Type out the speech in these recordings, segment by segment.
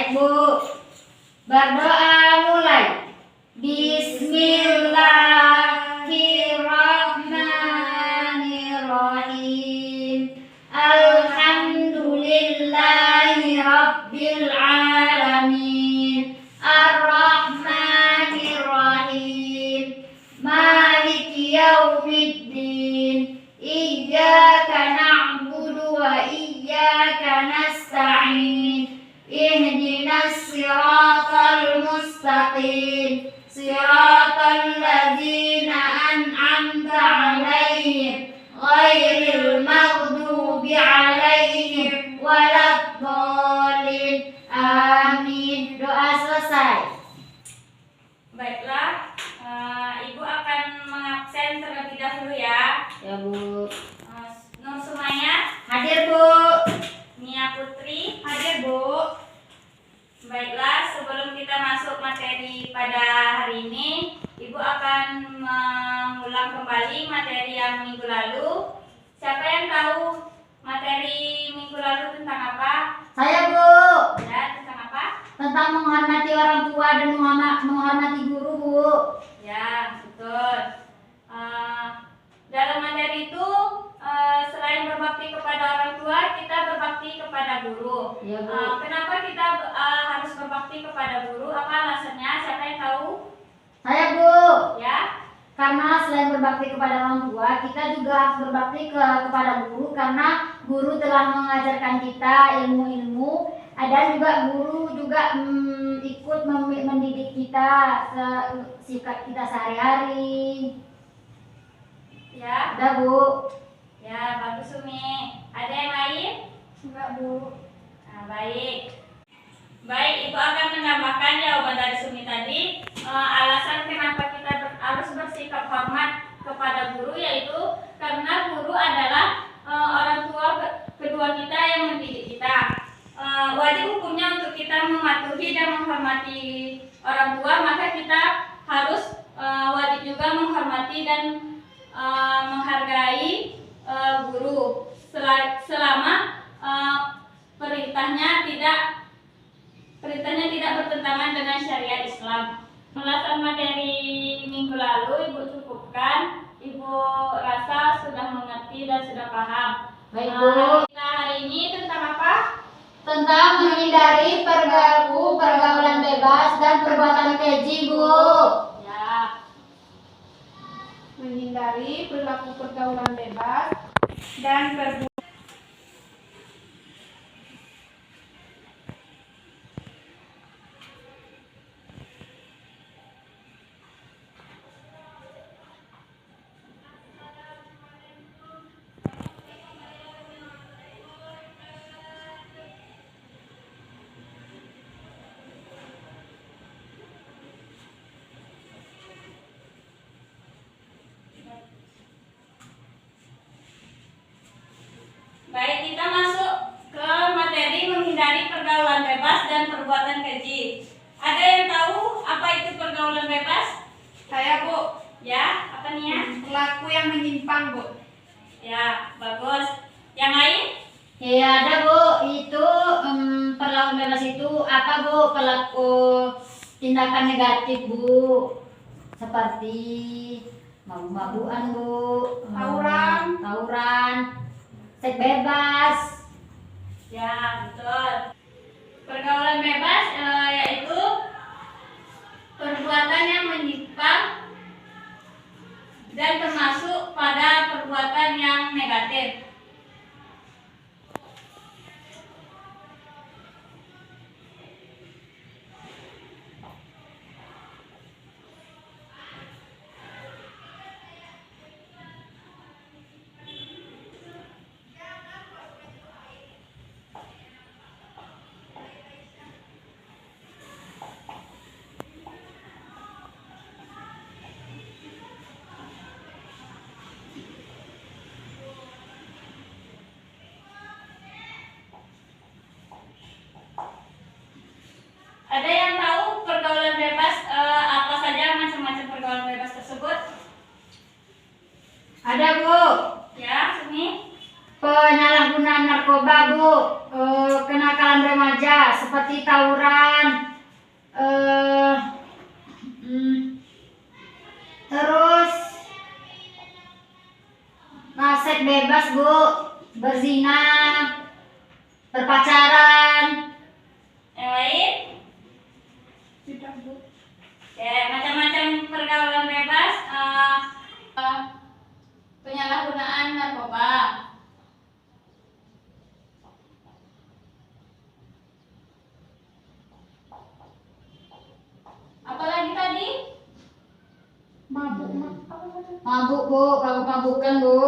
Baik Bu, berdoa mulai. Bismillahirrahmanirrahim. Alhamdulillahi Rabbil alamin. Ar-Rahmanirrahim. Maliki yaumiddin. Iyyaka na'budu wa iyyaka nasta'in. Ihdinas siratal mustaqim. Siratal ladzina an'amta 'alaihim ghairil maghdubi 'alaihim waladdallin. Amin. Doa selesai. Baiklah, Ibu akan mengabsen terlebih dahulu ya. Ya Bu. Nur Sumaya, Hadir Bu. Nia Putri, Hadir Bu. baiklah, sebelum kita masuk materi pada hari ini, Ibu akan mengulang kembali materi yang minggu lalu. Siapa yang tahu materi minggu lalu tentang apa? Saya Bu. Ya, tentang apa? Tentang menghormati orang tua dan menghormati guru Bu. Ya, betul. Dalam materi itu, selain berbakti kepada orang tua, kita berbakti kepada guru. Ya Bu. Kenapa kita harus berbakti kepada guru? Apa alasannya? Siapa yang tahu? Saya Bu. Ya, Karena selain berbakti kepada orang tua, kita juga harus berbakti kepada guru, karena guru telah mengajarkan kita ilmu-ilmu, dan juga guru juga ikut mendidik kita sikap kita sehari-hari. ya, Udah Bu. ya, bagus Umi. Ada yang lain? Enggak Bu. Nah, baik. Baik, Ibu akan menambahkan jawaban dari Sumi tadi. Alasan kenapa kita harus bersikap hormat kepada guru, yaitu karena guru adalah orang tua kedua kita yang mendidik kita. Wajib hukumnya untuk kita mematuhi dan menghormati orang tua, maka kita harus wajib juga menghormati dan menghargai guru selama perintahnya tidak bertentangan dengan syariat Islam. Pembahasan materi minggu lalu Ibu cukupkan. Ibu rasa sudah mengerti dan sudah paham. Baik Bu. Kita hari ini tentang apa? Tentang menghindari pergaulan bebas dan perbuatan keji Bu. Ya, menghindari perilaku pergaulan bebas dan perbuatan. baik, kita masuk ke materi menghindari pergaulan bebas dan perbuatan keji. Ada yang tahu apa itu pergaulan bebas? Saya Bu, Ya, apa nih ya? pelaku yang menyimpang Bu. Ya, bagus. Yang lain? Ya ada Bu, itu perlakuan bebas itu apa Bu? Pelaku tindakan negatif Bu, seperti mabuk-mabukan Bu, tawuran, seks bebas. Ya, betul. Pergaulan bebas yaitu perbuatan yang menyimpang dan termasuk pada perbuatan yang negatif. Ada yang tahu pergaulan bebas apa saja macam-macam pergaulan bebas tersebut? Ada Bu, Ya, Sumi. penyalahgunaan narkoba Bu, kenakalan remaja seperti tawuran, terus seks bebas Bu, berzina, berpacaran. Yang lain? Tidak, Bu. Oke, macam-macam pergaulan bebas. Penyalahgunaan narkoba. Apalagi tadi? Mabuk, Mabuk Bu, mabuk-mabukan Bu.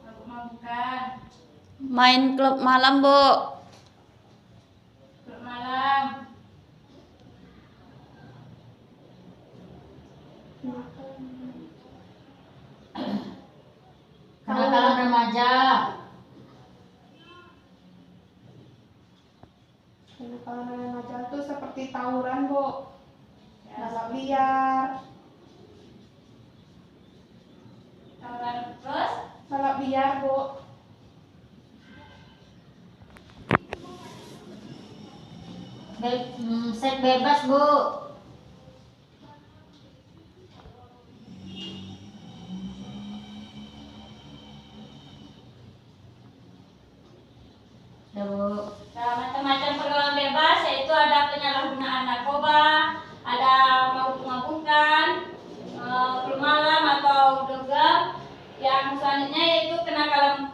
Mabuk-mabukan. Main klub malam, Bu. Klub malam. Kenakalan remaja. Kenakalan remaja itu seperti tawuran, Bu. Balap liar. Tawuran terus. Balap liar, Bu. Seks bebas Bu. Ya Bu. Nah, macam-macam pergaulan bebas yaitu ada penyalahgunaan narkoba, ada mabuk-mabukan, klub malam atau dogem. Yang selanjutnya yaitu kenakalan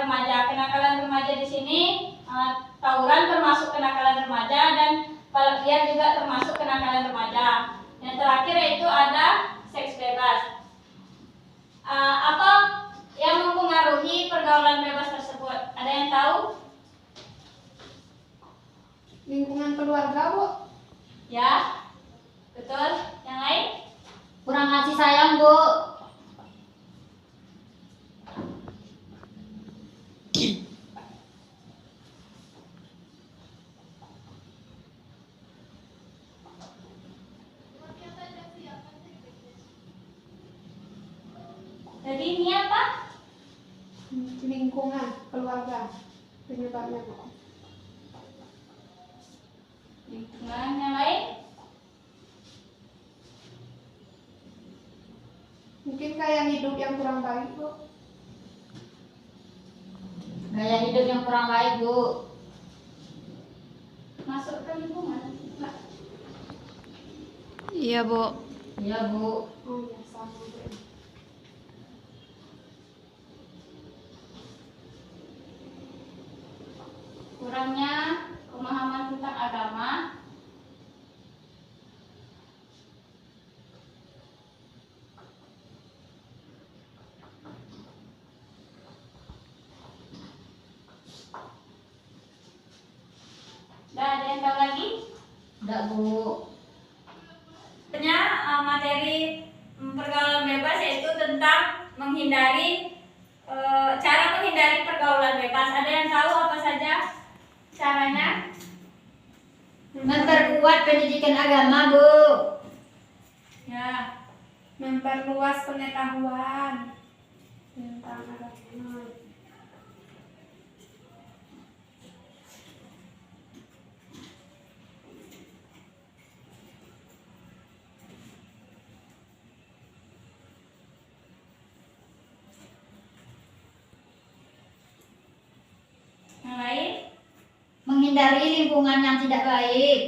remaja. Kenakalan remaja di sini tawuran termasuk kenakalan remaja dan balap liar juga termasuk kenakalan remaja. Yang terakhir yaitu ada seks bebas. Apa yang mempengaruhi pergaulan bebas tersebut? Ada yang tahu? Lingkungan keluarga, Bu. Ya, betul. Yang lain? Kurang kasih sayang Bu. Jadi ini apa? Lingkungan keluarga penyebabnya, Bu. Lingkungan. Yang lain? Mungkin kayak hidup yang kurang baik, Bu. Gaya hidup yang kurang baik Bu. Masuk ke lingkungan. Mbak. Iya, Bu. Iya Bu. Oh iya, sama, Bu. Kurangnya pemahaman tentang agama. Dan ada yang tahu lagi? Enggak Bu. Sebenarnya materi pergaulan bebas yaitu tentang cara menghindari pergaulan bebas. Ada yang tahu apa saja caranya? Memperkuat pendidikan agama Bu. Ya, Memperluas pengetahuan tentang agama. yang lain? Menghindari lingkungan yang tidak baik.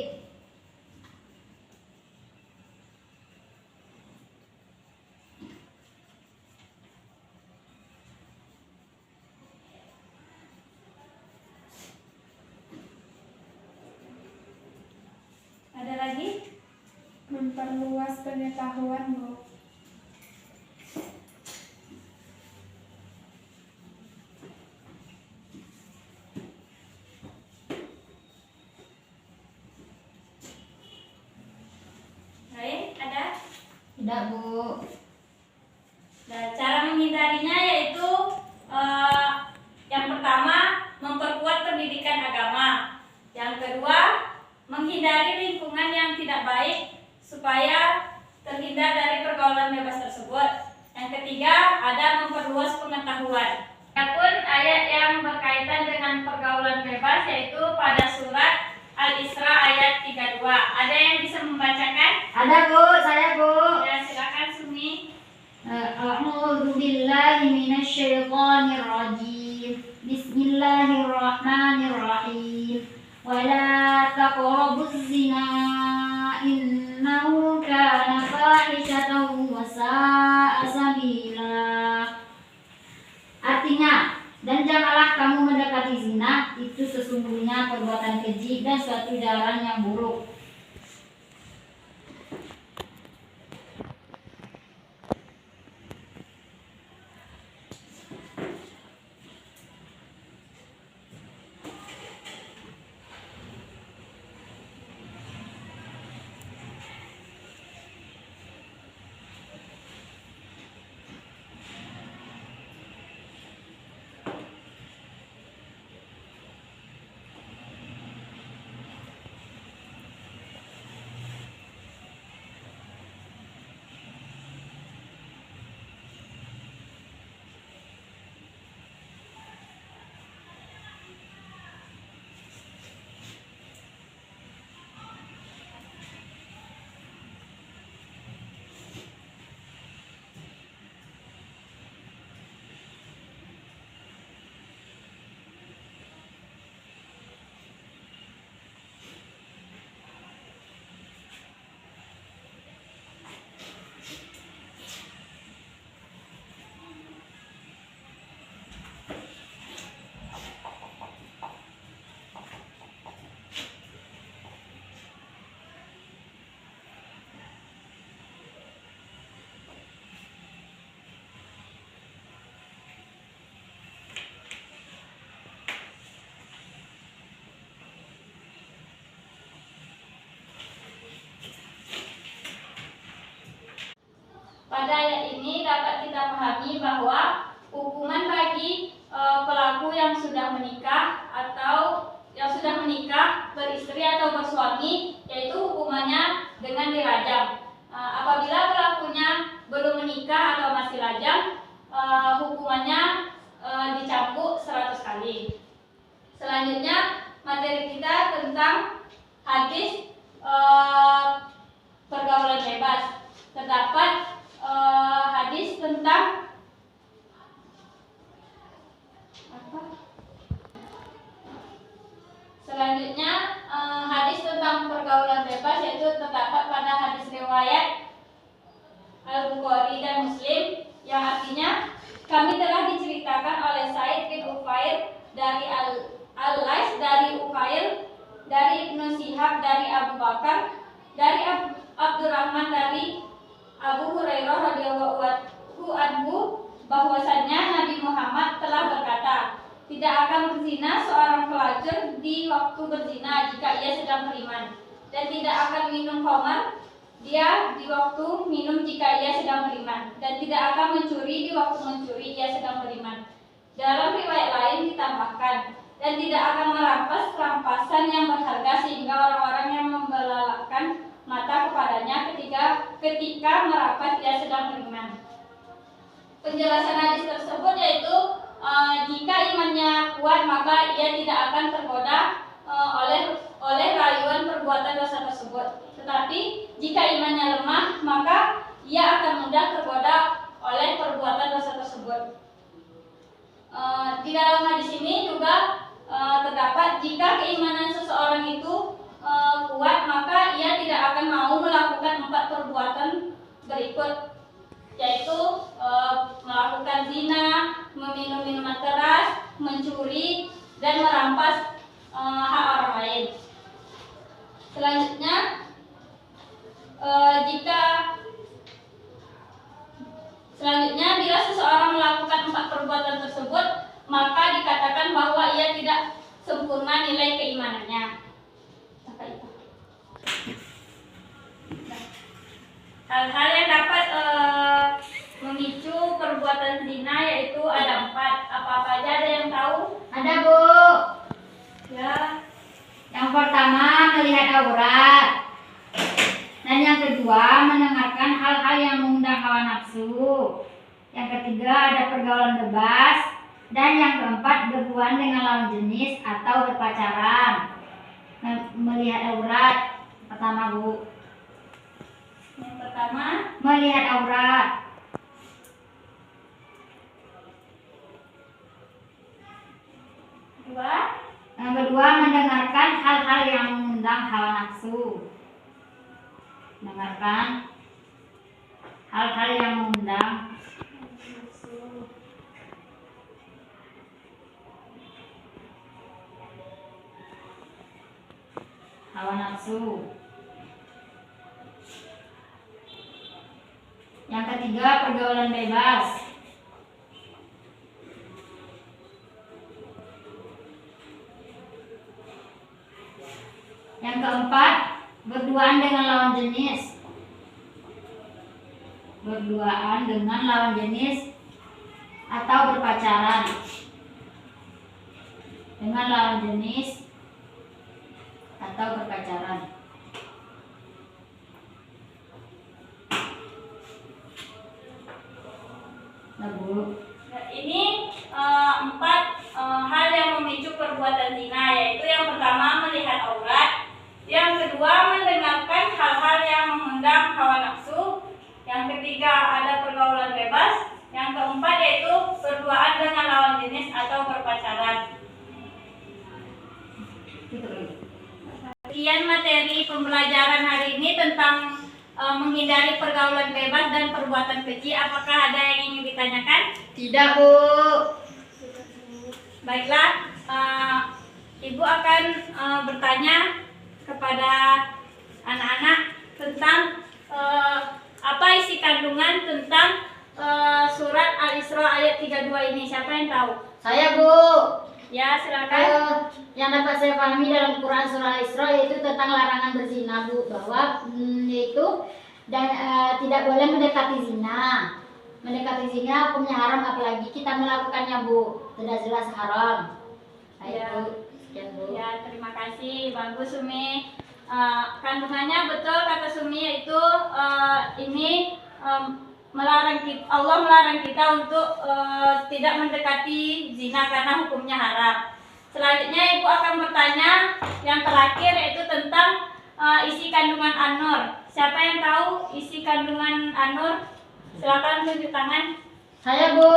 Ada lagi? Memperluas pengetahuan, Bu. Lain? Ada? Tidak Bu. Nah, cara menghindarinya yaitu yang pertama memperkuat pendidikan agama. Yang kedua, menghindari lingkungan yang tidak baik supaya terhindar dari pergaulan bebas tersebut. Yang ketiga, ada memperluas pengetahuan. Adapun ayat yang berkaitan dengan pergaulan bebas yaitu pada surat Ada Bu, saya Bu. Ya, silakan Sumi. A'udzu billahi minasyaitonir rajim. Bismillahirrahmanirrahim. Wala taqrabuz zina innahu kana fahishatan wa sa'a sabila. Artinya, dan janganlah kamu mendekati zina, itu sesungguhnya perbuatan keji dan suatu jalan yang buruk. Pada ayat ini dapat kita pahami bahwa hukuman bagi pelaku yang sudah menikah atau beristri atau bersuami, yaitu hukumannya dengan dirajam. Apabila pelakunya belum menikah atau masih lajang, hukumannya dicambuk 100 kali. Selanjutnya materi kita tentang hadis pergaulan bebas. Terdapat hadis tentang selanjutnya hadis tentang pergaulan bebas, yaitu terdapat pada hadis riwayat Al-Bukhari dan Muslim, yang artinya kami telah diceritakan oleh Said bin Ufair dari Al-Lais dari Ufair dari Ibnu Shihab dari Abu Bakar dari Abdurrahman dari Abu Hurairah radhiyallahu anhu bahwasannya Nabi Muhammad telah berkata, tidak akan berzina seorang pelacur di waktu berzina jika ia sedang beriman, dan tidak akan minum khamar dia di waktu minum jika ia sedang beriman, dan tidak akan mencuri di waktu mencuri ia sedang beriman. Dalam riwayat lain ditambahkan, dan tidak akan merampas rampasan yang berharga sehingga orang-orang yang membelalakkan mata kepadanya ketika merampas dia sedang beriman. Penjelasan hadis tersebut yaitu jika imannya kuat maka ia tidak akan tergoda oleh rayuan perbuatan dosa tersebut. Tetapi jika imannya lemah maka ia akan mudah tergoda oleh perbuatan dosa tersebut. Di dalam hadis ini juga terdapat jika keimanan seseorang itu kuat maka ia tidak akan mau melakukan 4 perbuatan berikut, yaitu melakukan zina, meminum minuman keras, mencuri, dan merampas hak orang lain. Selanjutnya bila seseorang melakukan 4 perbuatan tersebut maka dikatakan bahwa ia tidak sempurna nilai keimanannya. Hal-hal yang dapat memicu perbuatan zina yaitu ada 4. Apa-apa aja, ada yang tahu? Ada Bu. Ya. Yang pertama melihat aurat, dan yang kedua mendengarkan hal-hal yang mengundang hawa nafsu. Yang ketiga ada pergaulan bebas, dan yang keempat berhubungan dengan lawan jenis atau berpacaran. Melihat aurat pertama Bu. pertama, melihat aurat. kedua, Yang kedua, mendengarkan hal-hal yang mengundang hawa nafsu. Mendengarkan hal-hal yang mengundang hawa nafsu. Yang ketiga, pergaulan bebas. Yang keempat, berduaan dengan lawan jenis. Berduaan dengan lawan jenis atau berpacaran dengan lawan jenis atau berpacaran. Nah, Bu. Nah, ini 4 hal yang memicu perbuatan zina, yaitu yang pertama melihat aurat, yang kedua mendengarkan hal-hal yang mengundang hawa nafsu, yang ketiga ada pergaulan bebas, yang keempat yaitu berduaan dengan lawan jenis atau berpacaran. Sekian materi pembelajaran hari ini tentang menghindari pergaulan bebas dan perbuatan keji. Apakah ada yang ingin ditanyakan? Tidak, Bu. Baiklah, Ibu akan bertanya kepada anak-anak tentang apa isi kandungan tentang surat Al-Isra ayat 32 ini. Siapa yang tahu? Saya, Bu. Ya, silakan. Yang dapat saya pahami dalam Quran surah Al-Isra yaitu tentang larangan berzina, Bu, bahwa yaitu dan tidak boleh mendekati zina. Mendekati zina hukumnya haram, apalagi kita melakukannya, Bu. Sudah jelas haram. Ya. Bu. Sekian, Bu. Ya, terima kasih. Bagus, Sumi. Kandungannya betul kata Sumi, yaitu ini Allah melarang kita untuk tidak mendekati zina karena hukumnya haram. Selanjutnya Ibu akan bertanya yang terakhir, yaitu tentang isi kandungan An-Nur. Siapa yang tahu isi kandungan An-Nur? Silakan tunjuk tangan. Saya, Bu.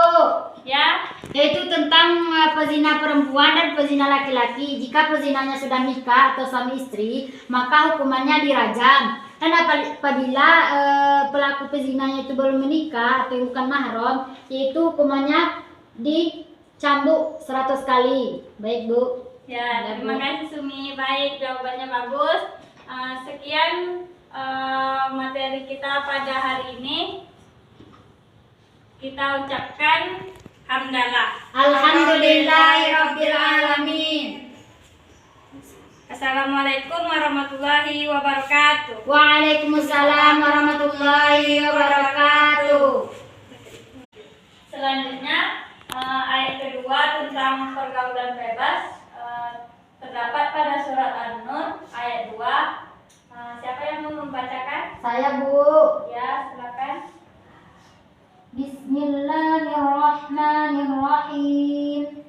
Ya. Yaitu tentang pezina perempuan dan pezina laki-laki. Jika pezinanya sudah nikah atau suami istri, maka hukumannya dirajam. Dan apabila pelaku pezinanya itu belum menikah atau bukan mahram, yaitu hukumannya dicambuk 100 kali. Baik, Bu. Ya, terima kasih Sumi. Baik, jawabannya bagus. Sekian materi kita pada hari ini. Kita ucapkan hamdalah. Alhamdulillahirabbil alamin. Assalamualaikum warahmatullahi wabarakatuh. Waalaikumsalam warahmatullahi wabarakatuh. Selanjutnya ayat kedua tentang pergaulan bebas terdapat pada surat An-Nur ayat 2. Siapa yang mau membacakan? Saya, Bu. Ya, silakan. Bismillahirrahmanirrahim.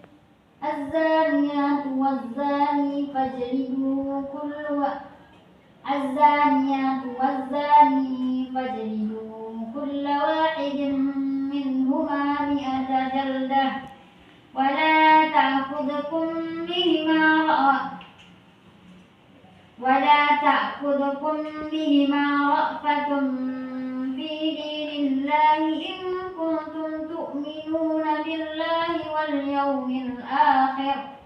Az-zaniyatu waz-zani fajlidu kulla wahidin minhuma mi'ata jaldah wa la ta'khudhukum bihima ra'fatun fi dinillahi in kuntum tu'minuna billahi wal yawmil akhir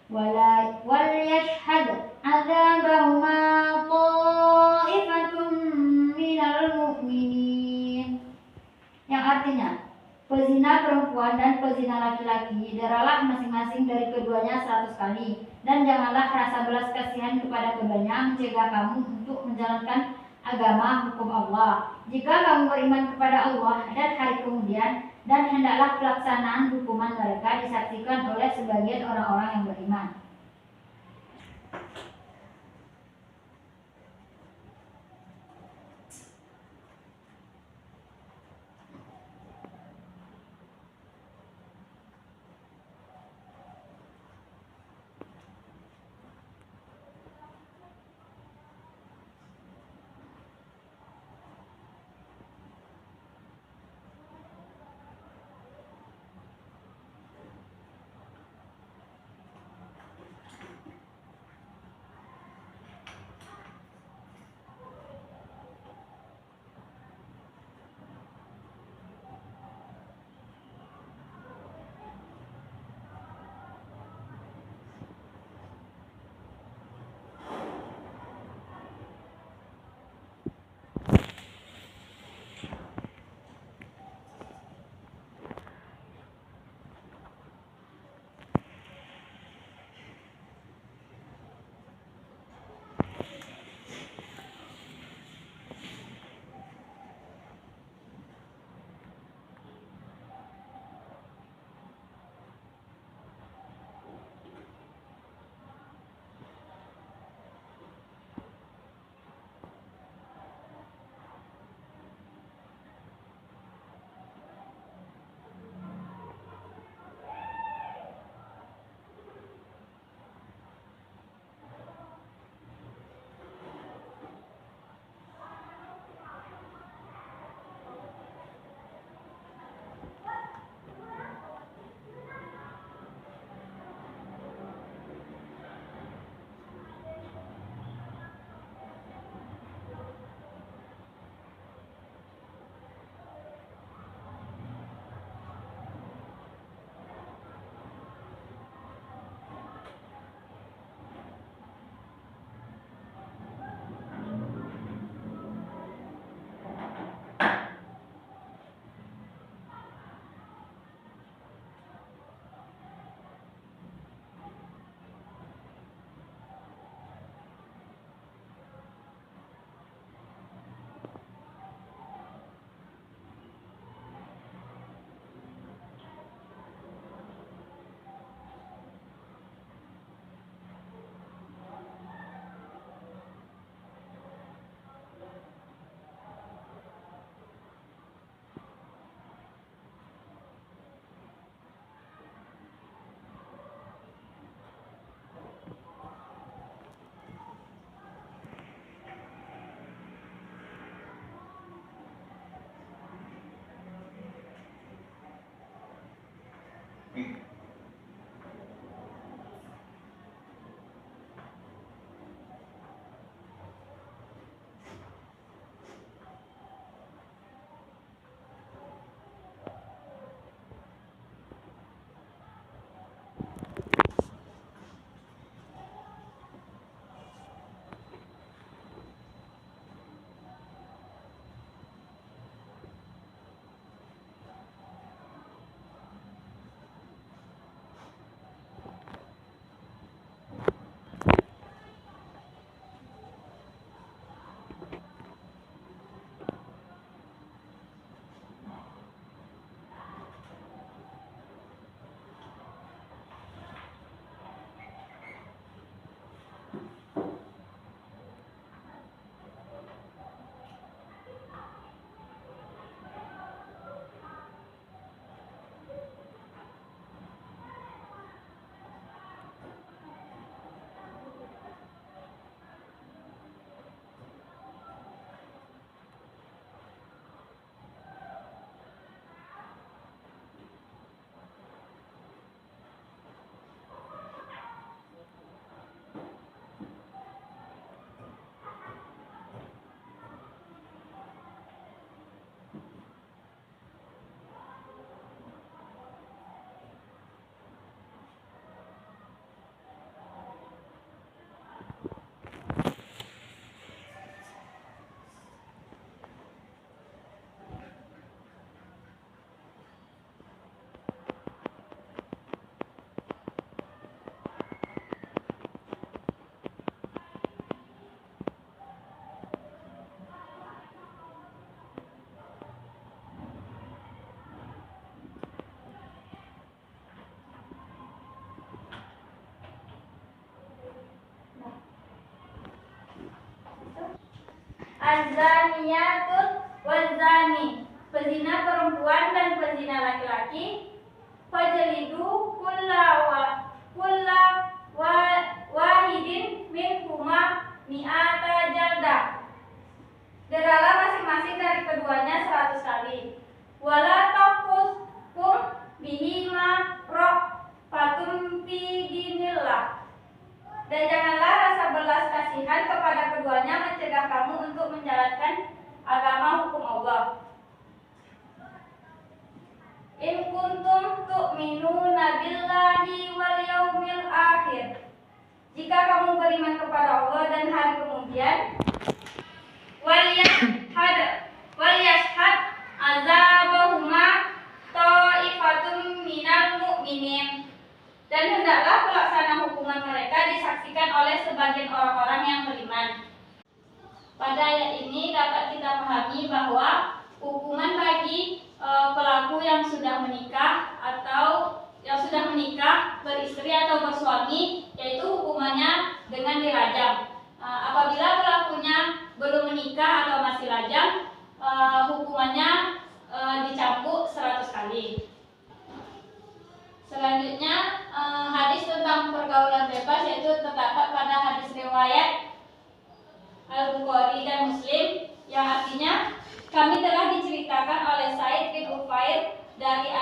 wal yashhad 'adzabahuma ta'ifatun minal mu'minin. Yang artinya, pezina perempuan dan pezina laki-laki deralah masing-masing dari keduanya 100 kali, dan janganlah rasa belas kasihan kepada keduanya mencegah kamu untuk menjalankan agama hukum Allah. Jika kamu beriman kepada Allah dan hari kemudian, dan hendaklah pelaksanaan hukuman mereka disaksikan oleh sebagian orang-orang yang beriman. az-zaniyatun waz-zani, pezina perempuan dan pezina laki-laki, fajlidu kulla wahidin minhuma mi'ata jaldah, deralah masing-masing dari keduanya 100 kali. Wala taquskum bihima ra'fatun fi dinillah, dan janganlah rasa belas kasihan kepada keduanya mencegah kamu untuk menjalankan agama hukum Allah. In kuntum tu'minuna billahi wal yaumil akhir, jika kamu beriman kepada Allah dan hari kemudian. Wal yashhad azabahuma ta'ifatun minal mu'minin, dan hendaklah pelaksana hukuman mereka disaksikan oleh sebagian orang-orang yang beriman. Pada ayat ini dapat kita pahami bahwa hukuman bagi pelaku yang sudah menikah atau yang sudah menikah, beristri atau bersuami, yaitu hukumannya dengan dirajam. Apabila pelakunya belum menikah atau masih lajang, hukumannya dicambuk 100 kali. Selanjutnya hadis tentang pergaulan bebas, yaitu terdapat pada hadis riwayat Al-Bukhari dan Muslim, yang artinya, kami telah diceritakan oleh Said bin Ufair dari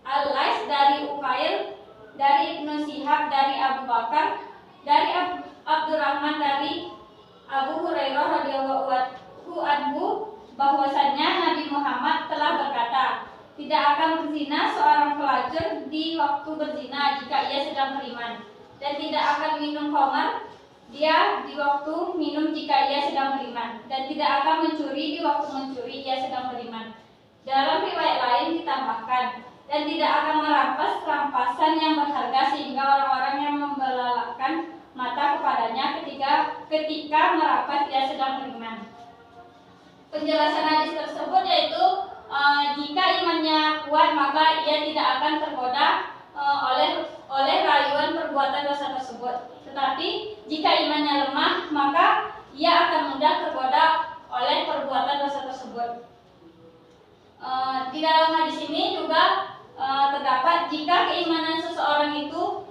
Al-Lais, dari Ufair, dari Ibnu Shihab, dari Abu Bakar, dari Abdurrahman, dari Abu Hurairah radhiyallahu anhu, bahwasannya Nabi Muhammad telah berkata, tidak akan berzina seorang pelacur di waktu berzina jika ia sedang beriman, dan tidak akan minum khamar dia di waktu minum jika ia sedang beriman, dan tidak akan mencuri di waktu mencuri ia sedang beriman. Dalam riwayat lain ditambahkan, dan tidak akan merampas rampasan yang berharga sehingga orang-orang yang membelalakkan mata kepadanya ketika merampas ia sedang beriman. Penjelasan hadis tersebut yaitu jika imannya kuat maka ia tidak akan tergoda oleh rayuan perbuatan dosa tersebut. Tetapi jika imannya lemah maka ia akan mudah tergoda oleh perbuatan dosa tersebut. Di dalam hadis ini juga terdapat jika keimanan seseorang itu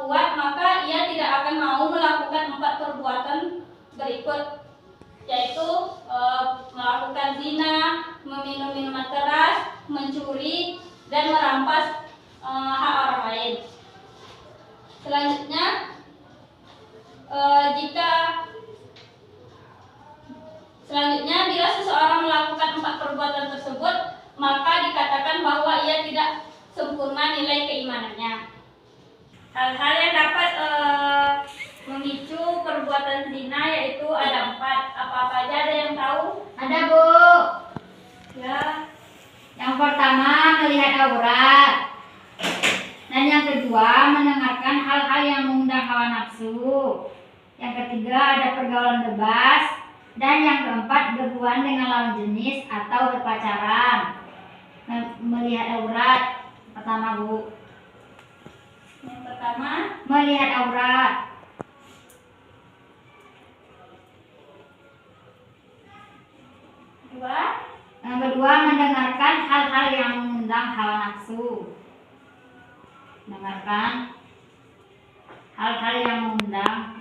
kuat maka ia tidak akan mau melakukan 4 perbuatan berikut, yaitu melakukan zina, meminum minuman keras, mencuri, dan merampas hak orang lain. Selanjutnya, bila seseorang melakukan 4 perbuatan tersebut, maka dikatakan bahwa ia tidak sempurna nilai keimanannya. Hal-hal yang dapat memicu perbuatan zina yaitu ada 4. Apa-apa aja, ada yang tahu? Ada, Bu. Ya. Yang pertama, melihat aurat. Dan yang kedua, mendengarkan hal-hal yang mengundang hawa nafsu. Yang ketiga, ada pergaulan bebas. Dan yang keempat, berhubungan dengan lawan jenis atau berpacaran. Melihat aurat. Pertama, Bu. Yang pertama, melihat aurat. Yang kedua, mendengarkan hal-hal yang mengundang hawa nafsu. Mendengarkan hal-hal yang mengundang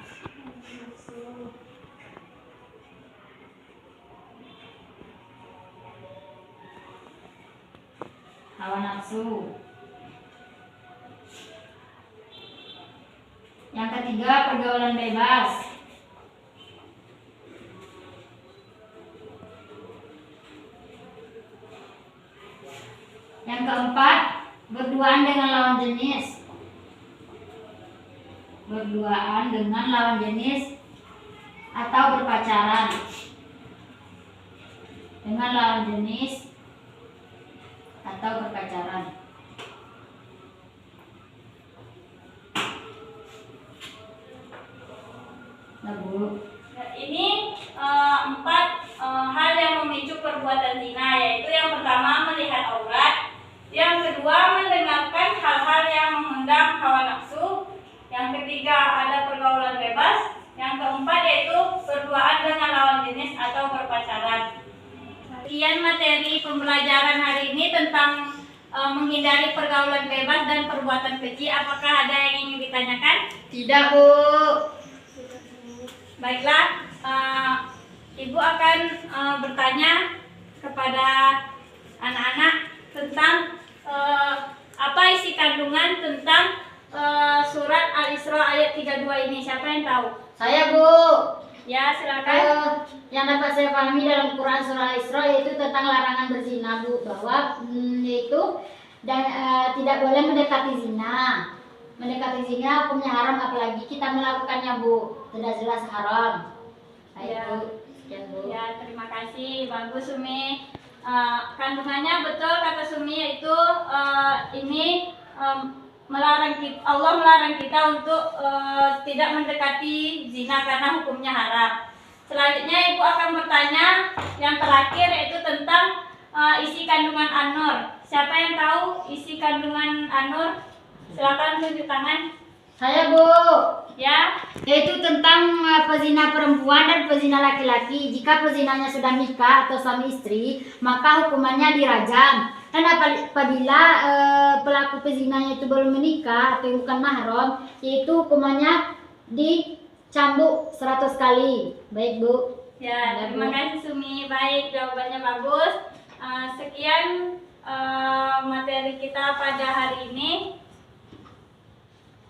hawa nafsu. Yang ketiga, pergaulan bebas. Yang keempat, berduaan dengan lawan jenis. Berduaan dengan lawan jenis atau berpacaran dengan lawan jenis atau berpacaran. Nah, Bu. Ini 4 hal yang memicu perbuatan zina, yaitu yang pertama melihat aurat, yang kedua mendengarkan hal-hal yang mengundang hawa nafsu, yang ketiga ada pergaulan bebas, yang keempat yaitu berduaan dengan lawan jenis atau berpacaran. sekian materi pembelajaran hari ini tentang menghindari pergaulan bebas dan perbuatan keji. Apakah ada yang ingin ditanyakan? Tidak, Bu. Baiklah, Ibu akan bertanya kepada anak-anak tentang apa isi kandungan tentang surat Al-Isra ayat 32 ini. Siapa yang tahu? Saya, Bu. Ya, silakan. Yang dapat saya pahami dalam Quran surah Al-Isra yaitu tentang larangan berzina, Bu, bahwa yaitu dan tidak boleh mendekati zina. Mendekati zina hukumnya haram, apalagi kita melakukannya, Bu. Sudah jelas haram. Baik, Ya. Bu. Sekian, Bu. Ya, terima kasih. Bagus, Sumi. Kandungannya betul kata Sumi, yaitu ini Allah melarang kita untuk tidak mendekati zina karena hukumnya haram. Selanjutnya Ibu akan bertanya yang terakhir, yaitu tentang isi kandungan An-Nur. Siapa yang tahu isi kandungan An-Nur? Silakan tunjuk tangan. Saya, Bu. Ya. Yaitu tentang pezina perempuan dan pezina laki-laki. Jika pezinanya sudah nikah atau suami istri, maka hukumannya dirajam. Dan apabila pelaku pezinanya itu belum menikah atau bukan mahram, yaitu hukumannya dicambuk 100 kali. Baik, Bu. Ya, terima kasih Sumi. Baik, jawabannya bagus. Sekian materi kita pada hari ini.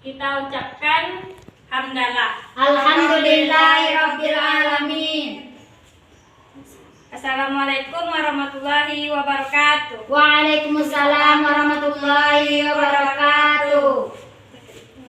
Kita ucapkan hamdalah. Alhamdulillahirabbil alamin. Assalamualaikum warahmatullahi wabarakatuh. Waalaikumsalam warahmatullahi wabarakatuh.